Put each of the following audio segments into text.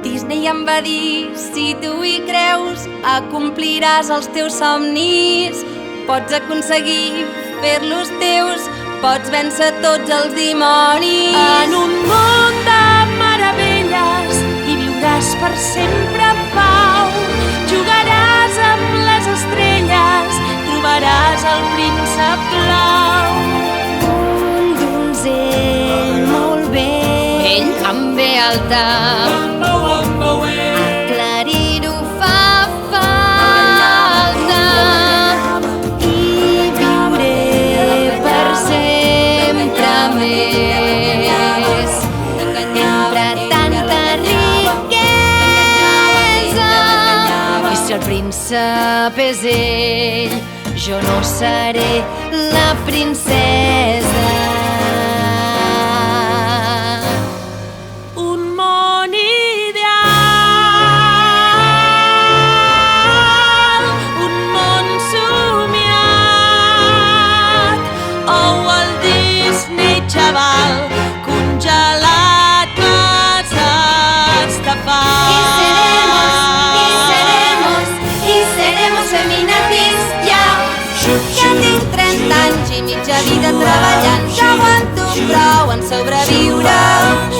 Disney em va dir, si tu hi creus, acompliràs els teus somnis. Pots aconseguir fer-los teus, pots vèncer tots els dimonis. En un món de meravelles hi viuràs per sempre en pau. Jugaràs amb les estrelles, trobaràs el príncep blau. Un donzell molt vell, Ell amb B alta, aclarir-ho fa falta. I viuré per sempre més entre tanta riquesa. i si el príncep és ell, Jo no seré la princesa. un món ideal, un món somiat. Oh, Walt Disney, xaval, congelat m'has estafat. Y seremos feminazis ja. Ja tinc 30 anys i mitja vida treballant. Ja aguanto prou en sobreviure.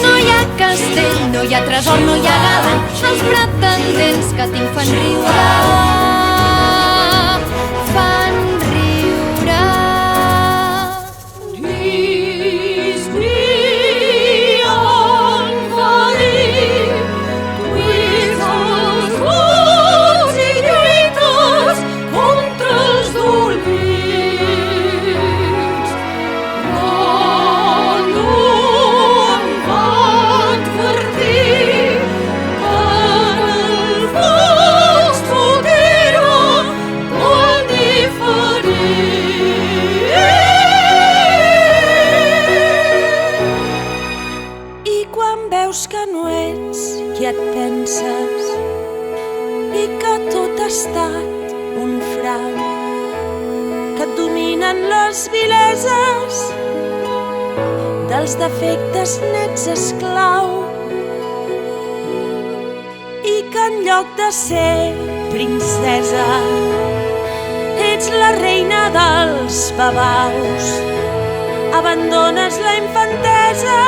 No hi ha castell, no hi ha tresor, no hi ha galant. Els pretendents que tinc fan riure. Fan riure. Disney on feliç, cuits els vots i lluites contra els dolents. Quan no em va advertir que el foc foguera molt diferent. I quan veus que no ets qui et penses i que tot ha estat un frau, que et dominen les vileses dels defectes n'ets esclau i que en lloc de ser princesa ets la reina dels babaus, abandones la infantesa